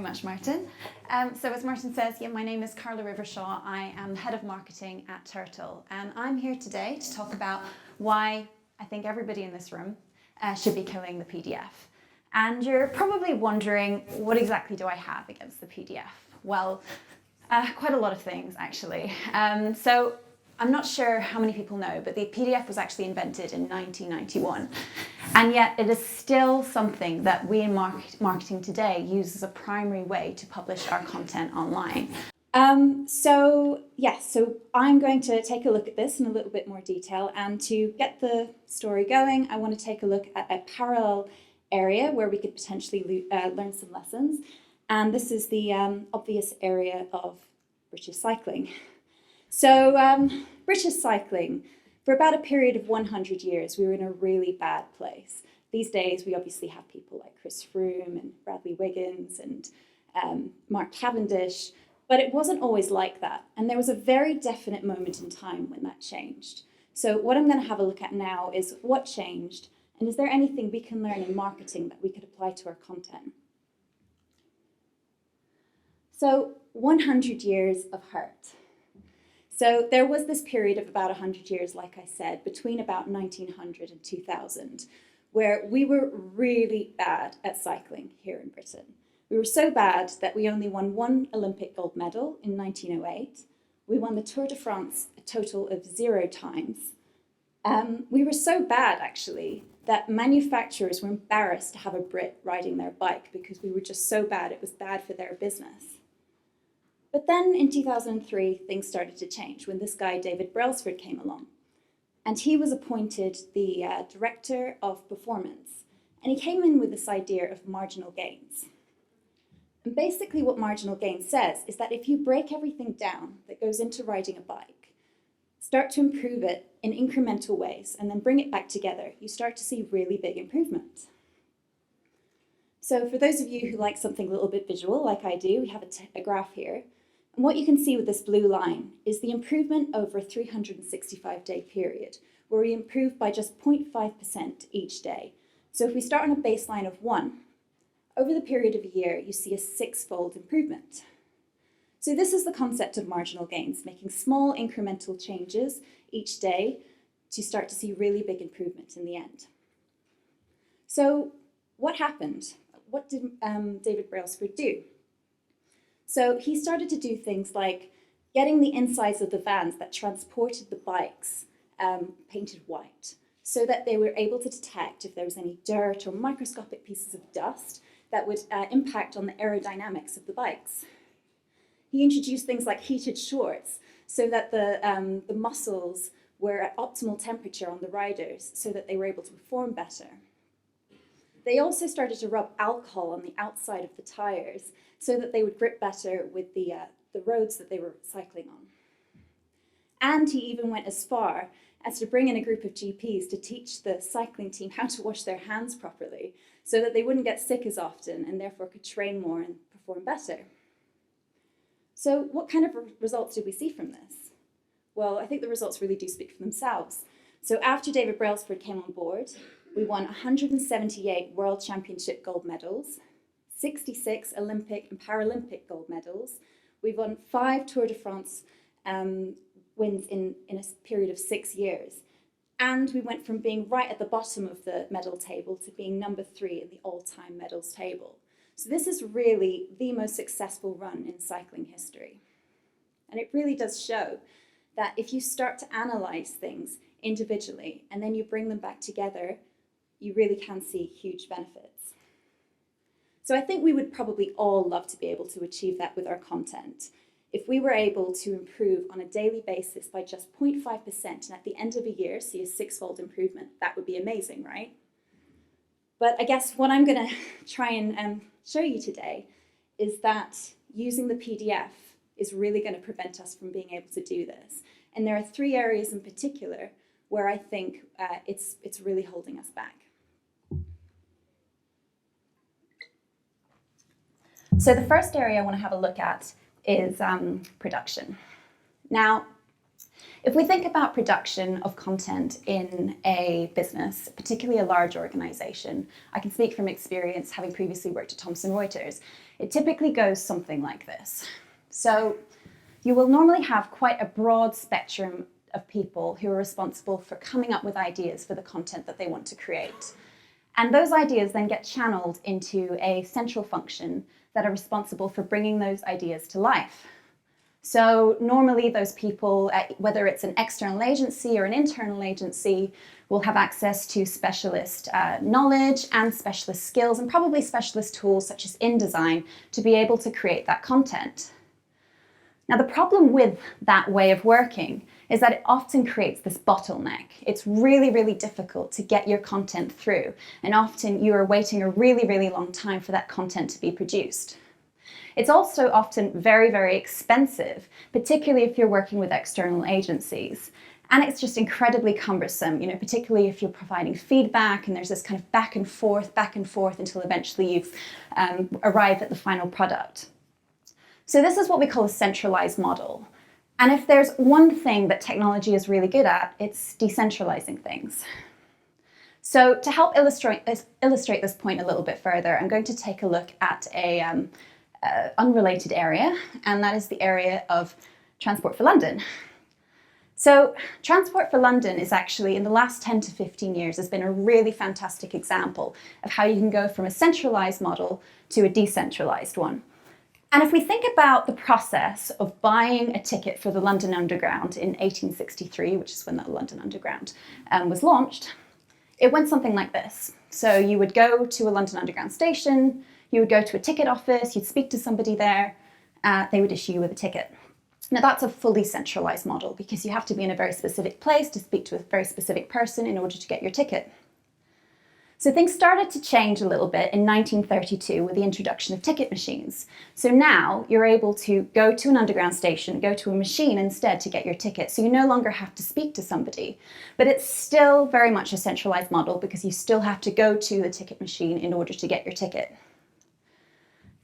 much, Martin. So as Martin says, my name is Karla Rivershaw. I am Head of Marketing at Turtl, and I'm here today to talk about why I think everybody in this room should be killing the PDF. And you're probably wondering, what exactly do I have against the PDF? Well, quite a lot of things, actually. So I'm not sure how many people know, but the PDF was actually invented in 1991. And yet it is still something that we in marketing today use as a primary way to publish our content online. So I'm going to take a look at this in a little bit more detail. And to get the story going, I want to take a look at a parallel area where we could potentially learn some lessons. And this is the obvious area of British cycling. So British cycling, for about a period of 100 years, we were in a really bad place. These days, we obviously have people like Chris Froome and Bradley Wiggins and Mark Cavendish, but it wasn't always like that. And there was a very definite moment in time when that changed. So what I'm going to have a look at now is what changed, and is there anything we can learn in marketing that we could apply to our content? So 100 years of hurt. So there was this period of about 100 years, like I said, between about 1900 and 2000, where we were really bad at cycling here in Britain. We were so bad that we only won one Olympic gold medal in 1908. We won the Tour de France a total of 0 times. We were so bad, actually, that manufacturers were embarrassed to have a Brit riding their bike because we were just so bad, it was bad for their business. But then in 2003, things started to change when this guy, David Brailsford, came along. And he was appointed the director of performance. And he came in with this idea of marginal gains. And basically what marginal gains says is that if you break everything down that goes into riding a bike, start to improve it in incremental ways, and then bring it back together, you start to see really big improvement. So for those of you who like something a little bit visual, like I do, we have a graph here. And what you can see with this blue line is the improvement over a 365-day period, where we improve by just 0.5% each day. So if we start on a baseline of 1, over the period of a year, you see a 6-fold improvement. So this is the concept of marginal gains, making small incremental changes each day to start to see really big improvement in the end. So what happened? What did David Brailsford do? So he started to do things like getting the insides of the vans that transported the bikes painted white, so that they were able to detect if there was any dirt or microscopic pieces of dust that would impact on the aerodynamics of the bikes. He introduced things like heated shorts, so that the muscles were at optimal temperature on the riders, so that they were able to perform better. They also started to rub alcohol on the outside of the tires so that they would grip better with the roads that they were cycling on. And he even went as far as to bring in a group of GPs to teach the cycling team how to wash their hands properly so that they wouldn't get sick as often and therefore could train more and perform better. So what kind of results did we see from this? Well, I think the results really do speak for themselves. So after David Brailsford came on board, we won 178 World Championship gold medals, 66 Olympic and Paralympic gold medals. We've won 5 Tour de France wins in a period of 6 years. And we went from being right at the bottom of the medal table to being number 3 in the all-time medals table. So this is really the most successful run in cycling history. And it really does show that if you start to analyze things individually and then you bring them back together, you really can see huge benefits. So I think we would probably all love to be able to achieve that with our content. If we were able to improve on a daily basis by just 0.5% and at the end of a year see a 6-fold improvement, that would be amazing, right? But I guess what I'm going to try and show you today is that using the PDF is really going to prevent us from being able to do this. And there are 3 areas in particular where I think it's really holding us back. So the first area I want to have a look at is production. Now, If we think about production of content in a business, particularly a large organization, I can speak from experience having previously worked at Thomson Reuters, it typically goes something like this. So you will normally have quite a broad spectrum of people who are responsible for coming up with ideas for the content that they want to create. And those ideas then get channeled into a central function that are responsible for bringing those ideas to life. So normally those people, whether it's an external agency or an internal agency, will have access to specialist knowledge and specialist skills and probably specialist tools such as InDesign to be able to create that content. Now the problem with that way of working is that it often creates this bottleneck. It's really, really difficult to get your content through, and often you are waiting a really, really long time for that content to be produced. It's also often very, very expensive, particularly if you're working with external agencies. And it's just incredibly cumbersome, particularly if you're providing feedback and there's this kind of back and forth until eventually you've arrived at the final product. So this is what we call a centralized model. And if there's one thing that technology is really good at, it's decentralizing things. So to help illustrate this point a little bit further, I'm going to take a look at a unrelated area, and that is the area of Transport for London. So Transport for London is actually, in the last 10 to 15 years, has been a really fantastic example of how you can go from a centralized model to a decentralized one. And if we think about the process of buying a ticket for the London Underground in 1863, which is when the London Underground was launched, it went something like this. So you would go to a London Underground station, you would go to a ticket office, you'd speak to somebody there, they would issue you with a ticket. Now that's a fully centralized model because you have to be in a very specific place to speak to a very specific person in order to get your ticket. So things started to change a little bit in 1932 with the introduction of ticket machines. So now you're able to go to an underground station, go to a machine instead to get your ticket. So you no longer have to speak to somebody, but it's still very much a centralized model because you still have to go to the ticket machine in order to get your ticket.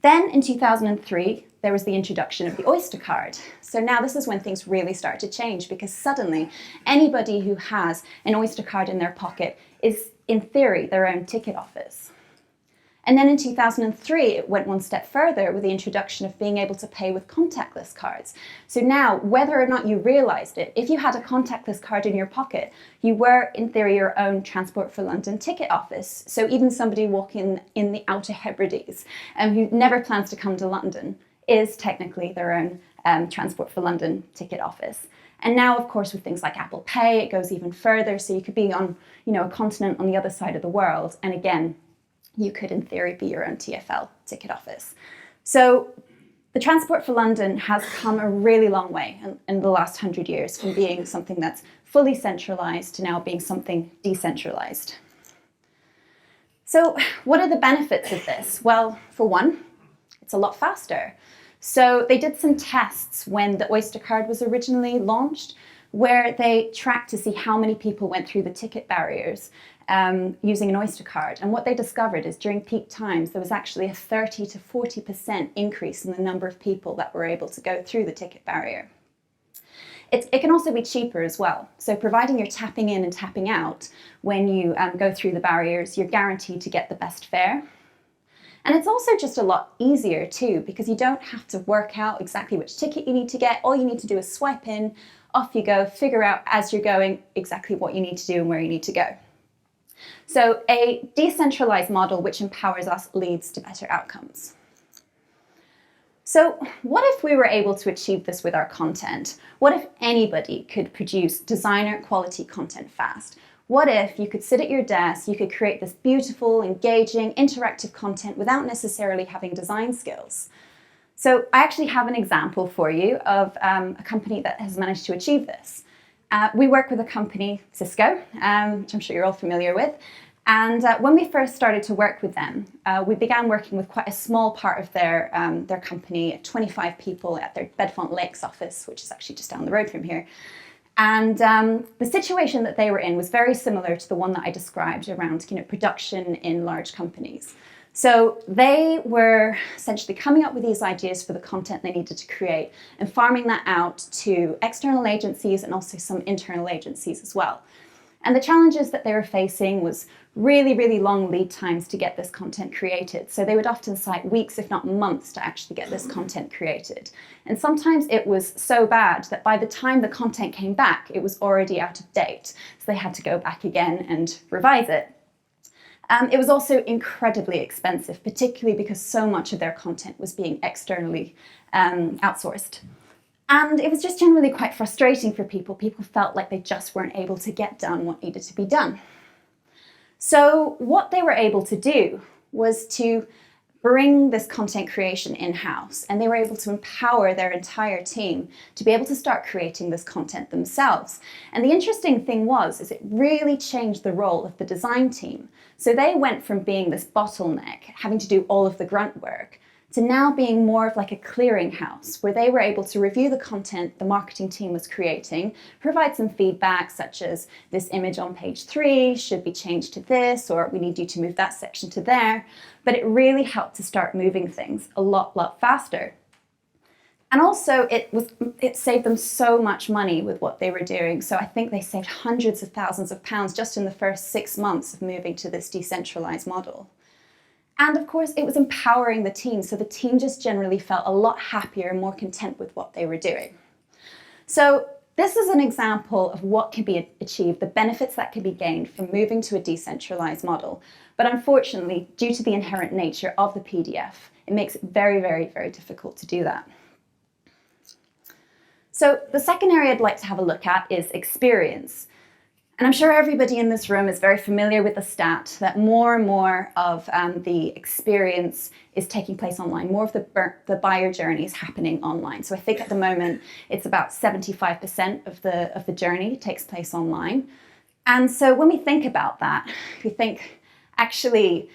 Then in 2003, there was the introduction of the Oyster card. So now this is when things really start to change because suddenly anybody who has an Oyster card in their pocket is, in theory, their own ticket office. And then in 2003, it went one step further with the introduction of being able to pay with contactless cards. So now, whether or not you realized it, if you had a contactless card in your pocket, you were, in theory, your own Transport for London ticket office. So even somebody walking in the Outer Hebrides who never plans to come to London is technically their own Transport for London ticket office. And now, of course, with things like Apple Pay, it goes even further. So you could be on, a continent on the other side of the world. And again, you could, in theory, be your own TfL ticket office. So the Transport for London has come a really long way in the last 100 years from being something that's fully centralized to now being something decentralized. So what are the benefits of this? Well, for one, it's a lot faster. So they did some tests when the Oyster card was originally launched, where they tracked to see how many people went through the ticket barriers using an Oyster card. And what they discovered is during peak times, there was actually a 30 to 40% increase in the number of people that were able to go through the ticket barrier. It can also be cheaper as well. So providing you're tapping in and tapping out when you go through the barriers, you're guaranteed to get the best fare. And it's also just a lot easier too, because you don't have to work out exactly which ticket you need to get. All you need to do is swipe in, off you go, figure out as you're going exactly what you need to do and where you need to go. So a decentralized model which empowers us leads to better outcomes. So what if we were able to achieve this with our content? What if anybody could produce designer quality content fast? What if you could sit at your desk, you could create this beautiful, engaging, interactive content without necessarily having design skills? So I actually have an example for you of a company that has managed to achieve this. We work with a company, Cisco, which I'm sure you're all familiar with. And when we first started to work with them, we began working with quite a small part of their company, 25 people at their Bedfont Lakes office, which is actually just down the road from here. And the situation that they were in was very similar to the one that I described around production in large companies. So they were essentially coming up with these ideas for the content they needed to create and farming that out to external agencies and also some internal agencies as well. And the challenges that they were facing was really, really long lead times to get this content created. So they would often cite weeks, if not months, to actually get this content created. And sometimes it was so bad that by the time the content came back, it was already out of date. So they had to go back again and revise it. It was also incredibly expensive, particularly because so much of their content was being externally outsourced. And it was just generally quite frustrating for people. People felt like they just weren't able to get done what needed to be done. So what they were able to do was to bring this content creation in-house, and they were able to empower their entire team to be able to start creating this content themselves. And the interesting thing was, it really changed the role of the design team. So they went from being this bottleneck, having to do all of the grunt work, to now being more of like a clearinghouse where they were able to review the content the marketing team was creating, provide some feedback such as this image on page 3 should be changed to this, or we need you to move that section to there. But it really helped to start moving things a lot faster. And also it saved them so much money with what they were doing. So I think they saved hundreds of thousands of pounds just in the first 6 months of moving to this decentralized model. And of course, it was empowering the team. So the team just generally felt a lot happier and more content with what they were doing. So this is an example of what can be achieved, the benefits that can be gained from moving to a decentralized model. But unfortunately, due to the inherent nature of the PDF, it makes it very difficult to do that. So the second area I'd like to have a look at is experience. And I'm sure everybody in this room is very familiar with the stat that more and more of the experience is taking place online. More of the buyer journey is happening online. So I think at the moment it's about 75% of the journey takes place online. And so when we think about that, we think actually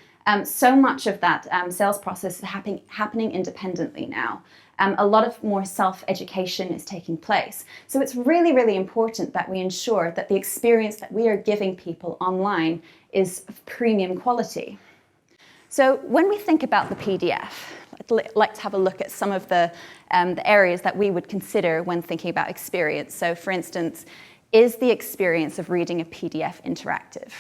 so much of that sales process is happening independently now. A lot of more self-education is taking place. So it's really important that we ensure that the experience that we are giving people online is of premium quality. So when we think about the PDF, I'd like to have a look at some of the areas that we would consider when thinking about experience. So for instance, is the experience of reading a PDF interactive?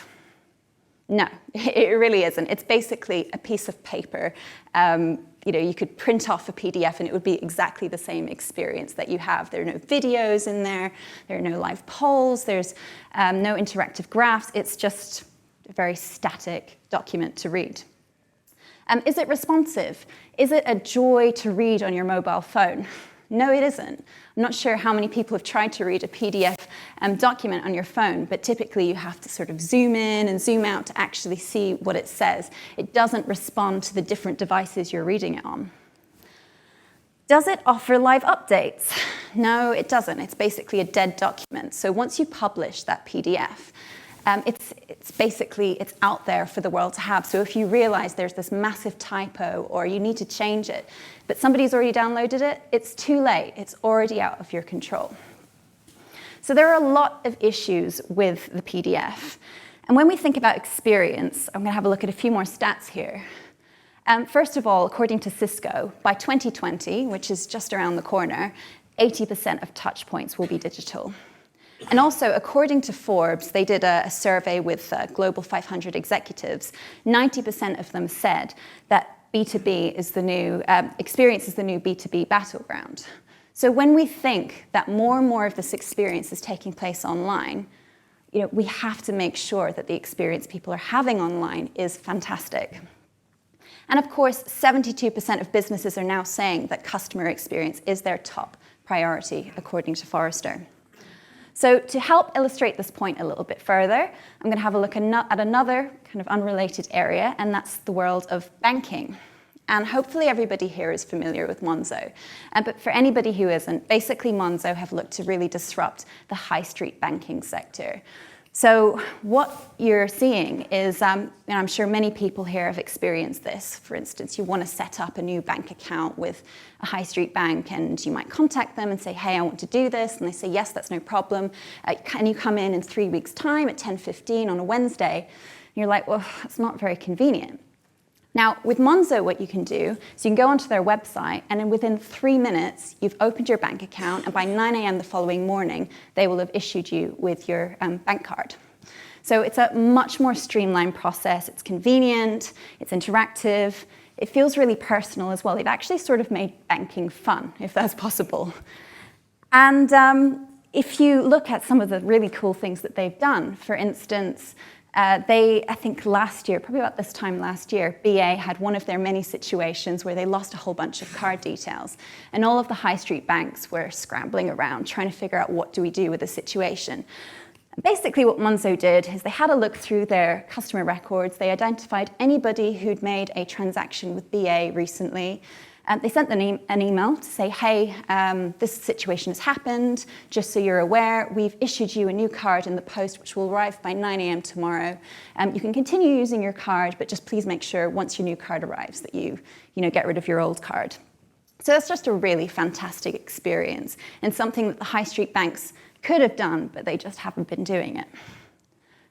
No, it really isn't. It's basically a piece of paper. You could print off a PDF and it would be exactly the same experience that you have. There are no videos in there. There are no live polls. There's no interactive graphs. It's just a very static document to read. Is it responsive? Is it a joy to read on your mobile phone? No, it isn't. I'm not sure how many people have tried to read a PDF document on your phone, but typically you have to sort of zoom in and zoom out to actually see what it says. It doesn't respond to the different devices you're reading it on. Does it offer live updates? No, it doesn't. It's basically a dead document. So once you publish that PDF, it's out there for the world to have. So if you realize there's this massive typo or you need to change it, but somebody's already downloaded it, it's too late. It's already out of your control. So there are a lot of issues with the PDF. And when we think about experience, I'm going to have a look at a few more stats here. First of all, according to Cisco, by 2020, which is just around the corner, 80% of touch points will be digital. And also, according to Forbes, they did a survey with Global 500 executives. 90% of them said that B2B is the new, experience is the new B2B battleground. So when we think that more and more of this experience is taking place online, we have to make sure that the experience people are having online is fantastic. And of course, 72% of businesses are now saying that customer experience is their top priority, according to Forrester. So to help illustrate this point a little bit further, I'm going to have a look at another kind of unrelated area, and that's the world of banking. And hopefully everybody here is familiar with Monzo. But for anybody who isn't, basically Monzo have looked to really disrupt the high street banking sector. So what you're seeing is, I'm sure many people here have experienced this. For instance, you want to set up a new bank account with a high street bank and you might contact them and say, hey, I want to do this. And they say, yes, that's no problem. Can you come in 3 weeks' time at 10:15 on a Wednesday? And you're like, well, that's not very convenient. Now, with Monzo, what you can do is you can go onto their website, and then within 3 minutes, you've opened your bank account, and by 9 a.m. the following morning, they will have issued you with your bank card. So it's a much more streamlined process. It's convenient, it's interactive, it feels really personal as well. They've actually sort of made banking fun, if that's possible. And if you look at some of the really cool things that they've done, for instance, I think last year, probably about this time last year, BA had one of their many situations where they lost a whole bunch of card details. And all of the high street banks were scrambling around, trying to figure out what do we do with the situation. Basically what Monzo did is they had a look through their customer records. They identified anybody who'd made a transaction with BA recently. They sent them an email to say, hey, this situation has happened. Just so you're aware, we've issued you a new card in the post, which will arrive by 9 a.m. tomorrow. You can continue using your card, but just please make sure once your new card arrives that you get rid of your old card. So that's just a really fantastic experience and something that the high street banks could have done, but they just haven't been doing it.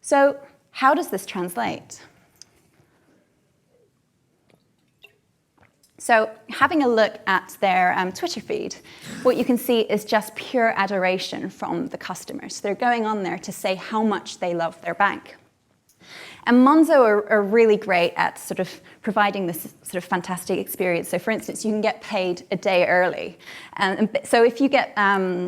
So how does this translate? So having a look at their Twitter feed, what you can see is just pure adoration from the customers. They're going on there to say how much they love their bank. And Monzo are really great at sort of providing this sort of fantastic experience. So for instance, you can get paid a day early. And so if you get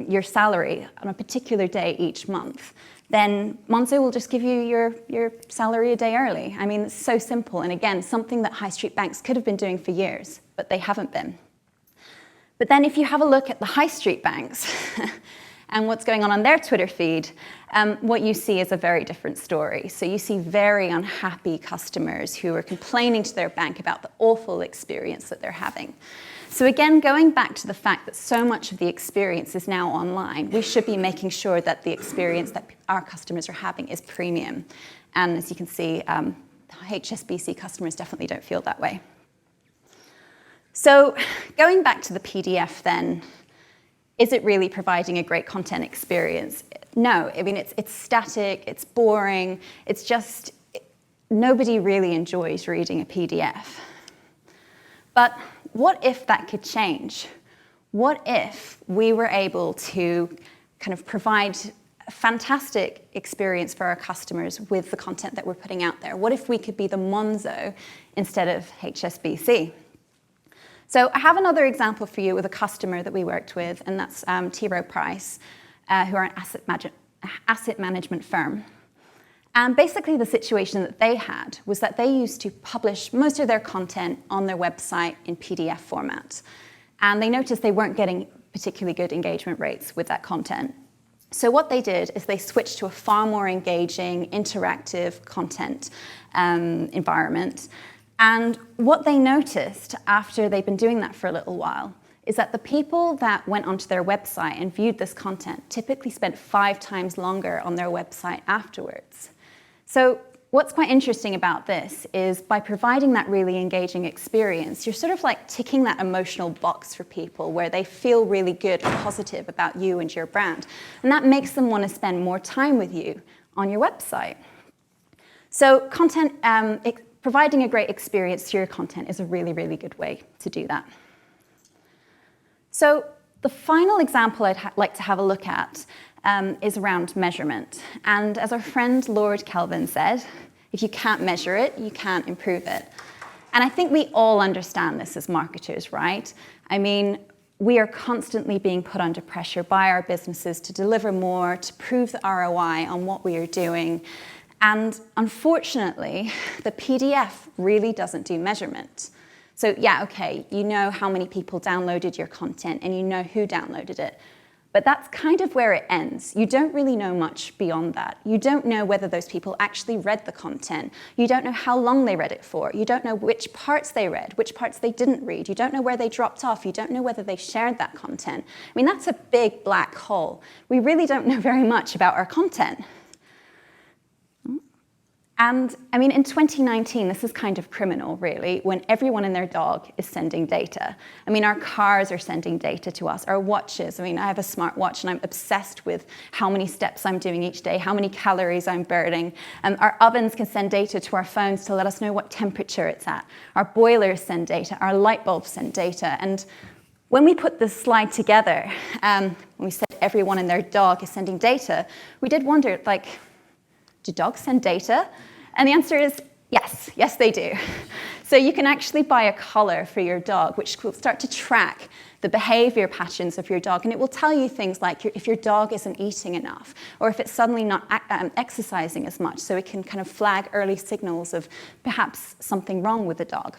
your salary on a particular day each month, then Monzo will just give you your salary a day early. I mean, it's so simple. And again, something that high street banks could have been doing for years, but they haven't been. But then if you have a look at the high street banks and what's going on their Twitter feed, what you see is a very different story. So you see very unhappy customers who are complaining to their bank about the awful experience that they're having. So again, going back to the fact that so much of the experience is now online, we should be making sure that the experience that our customers are having is premium. And as you can see, HSBC customers definitely don't feel that way. So going back to the PDF then, is it really providing a great content experience? No, I mean, it's static, it's boring, it's just, nobody really enjoys reading a PDF. But what if that could change? What if we were able to kind of provide a fantastic experience for our customers with the content that we're putting out there? What if we could be the Monzo instead of HSBC? So I have another example for you with a customer that we worked with, and that's T. Rowe Price, who are an asset management firm. And basically the situation that they had was that they used to publish most of their content on their website in PDF format. And they noticed they weren't getting particularly good engagement rates with that content. So what they did is they switched to a far more engaging, interactive content environment. And what they noticed after they'd been doing that for a little while is that the people that went onto their website and viewed this content typically spent 5 times longer on their website afterwards. So what's quite interesting about this is by providing that really engaging experience, you're sort of like ticking that emotional box for people where they feel really good and positive about you and your brand. And that makes them want to spend more time with you on your website. So content, providing a great experience through your content is a really, really good way to do that. So the final example I'd like to have a look at is around measurement. And as our friend Lord Kelvin said, if you can't measure it, you can't improve it. And I think we all understand this as marketers, right? I mean, we are constantly being put under pressure by our businesses to deliver more, to prove the ROI on what we are doing. And unfortunately, the PDF really doesn't do measurement. So yeah, okay, you know how many people downloaded your content and you know who downloaded it. But that's kind of where it ends. You don't really know much beyond that. You don't know whether those people actually read the content. You don't know how long they read it for. You don't know which parts they read, which parts they didn't read. You don't know where they dropped off. You don't know whether they shared that content. I mean, that's a big black hole. We really don't know very much about our content. And I mean, in 2019, this is kind of criminal, really, when everyone and their dog is sending data. I mean, our cars are sending data to us, our watches. I mean, I have a smartwatch and I'm obsessed with how many steps I'm doing each day, how many calories I'm burning. Our ovens can send data to our phones to let us know what temperature it's at. Our boilers send data, our light bulbs send data. And when we put this slide together, when we said everyone and their dog is sending data, we did wonder, like, do dogs send data? And the answer is yes, yes they do. So you can actually buy a collar for your dog, which will start to track the behavior patterns of your dog. And it will tell you things like if your dog isn't eating enough, or if it's suddenly not exercising as much. So it can kind of flag early signals of perhaps something wrong with the dog.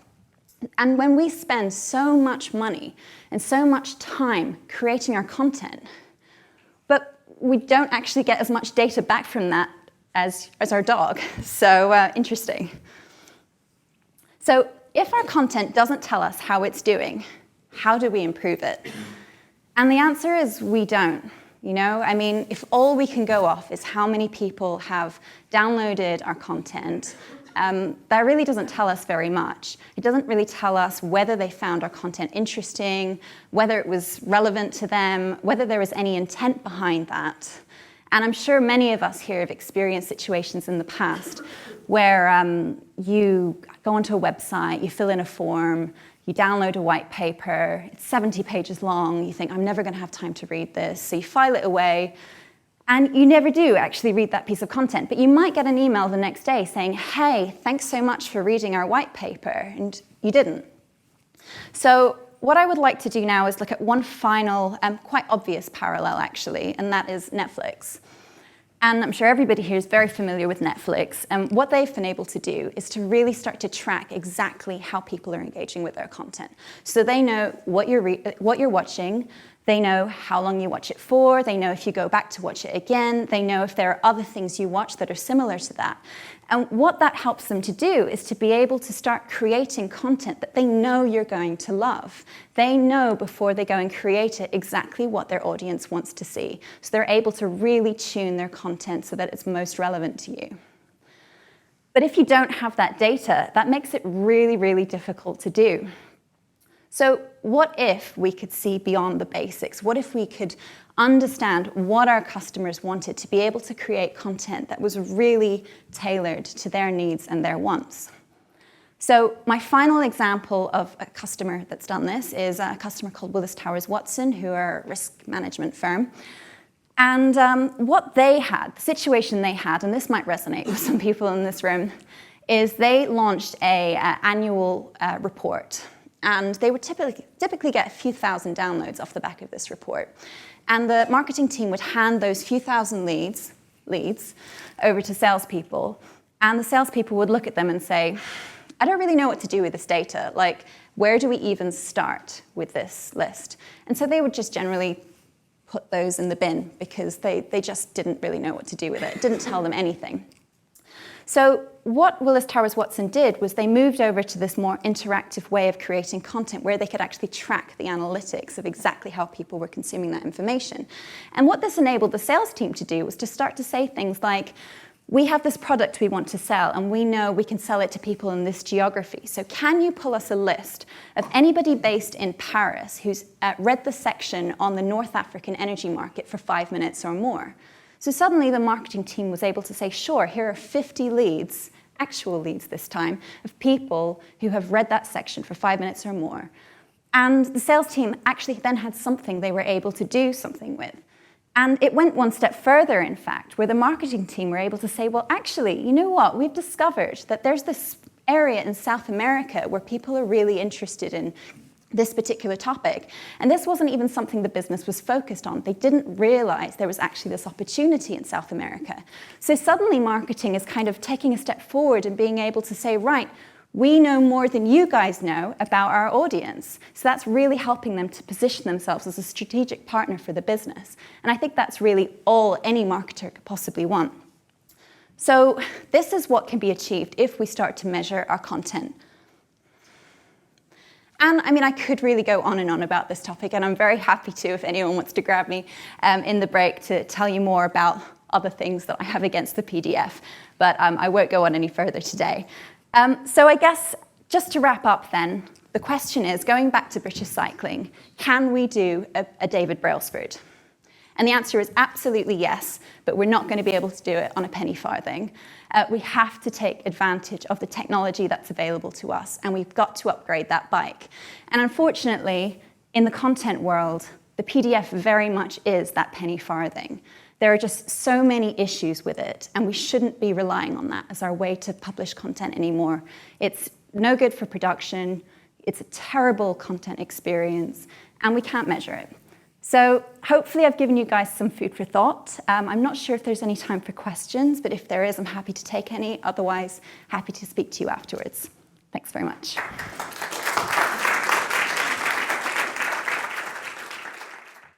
And when we spend so much money and so much time creating our content, but we don't actually get as much data back from that as our dog. So interesting. So if our content doesn't tell us how it's doing, how do we improve it? And the answer is we don't. You know, I mean, if all we can go off is how many people have downloaded our content, that really doesn't tell us very much. It doesn't really tell us whether they found our content interesting, whether it was relevant to them, whether there was any intent behind that. And I'm sure many of us here have experienced situations in the past where you go onto a website, you fill in a form, you download a white paper, it's 70 pages long, you think, I'm never going to have time to read this, so you file it away, and you never do actually read that piece of content. But you might get an email the next day saying, hey, thanks so much for reading our white paper, and you didn't. So what I would like to do now is look at one final, quite obvious parallel, actually, and that is Netflix. And I'm sure everybody here is very familiar with Netflix. And what they've been able to do is to really start to track exactly how people are engaging with their content. So they know what you're watching. They know how long you watch it for. They know if you go back to watch it again. They know if there are other things you watch that are similar to that. And what that helps them to do is to be able to start creating content that they know you're going to love. They know before they go and create it exactly what their audience wants to see. So they're able to really tune their content so that it's most relevant to you. But if you don't have that data, that makes it really, really difficult to do. So what if we could see beyond the basics? What if we could understand what our customers wanted to be able to create content that was really tailored to their needs and their wants? So my final example of a customer that's done this is a customer called Willis Watson, who are a risk management firm. And what they had, the situation they had, and this might resonate with some people in this room, is they launched an annual report. And they would typically get a few thousand downloads off the back of this report. And the marketing team would hand those few thousand leads over to salespeople. And the salespeople would look at them and say, I don't really know what to do with this data. Like, where do we even start with this list? And so they would just generally put those in the bin because they just didn't really know what to do with it. It didn't tell them anything. So what Willis Towers Watson did was they moved over to this more interactive way of creating content where they could actually track the analytics of exactly how people were consuming that information. And what this enabled the sales team to do was to start to say things like, we have this product we want to sell, and we know we can sell it to people in this geography. So can you pull us a list of anybody based in Paris who's read the section on the North African energy market for 5 minutes or more? So suddenly the marketing team was able to say, sure, here are 50 leads, actual leads this time, of people who have read that section for 5 minutes or more. And the sales team actually then had something they were able to do something with. And it went one step further, in fact, where the marketing team were able to say, well, actually, you know what? We've discovered that there's this area in South America where people are really interested in this particular topic. And this wasn't even something the business was focused on. They didn't realize there was actually this opportunity in South America. So suddenly marketing is kind of taking a step forward and being able to say, right, we know more than you guys know about our audience. So that's really helping them to position themselves as a strategic partner for the business. And I think that's really all any marketer could possibly want. So this is what can be achieved if we start to measure our content. And I mean, I could really go on and on about this topic, and I'm very happy to if anyone wants to grab me in the break to tell you more about other things that I have against the PDF. but I won't go on any further today. So I guess just to wrap up then, the question is, going back to British cycling, can we do a David Brailsford? And the answer is absolutely yes, but we're not going to be able to do it on a penny farthing. We have to take advantage of the technology that's available to us, and we've got to upgrade that bike. And unfortunately, in the content world, the PDF very much is that penny farthing. There are just so many issues with it, and we shouldn't be relying on that as our way to publish content anymore. It's no good for production, it's a terrible content experience, and we can't measure it. So hopefully I've given you guys some food for thought. I'm not sure if there's any time for questions, but if there is, I'm happy to take any. Otherwise, happy to speak to you afterwards. Thanks very much.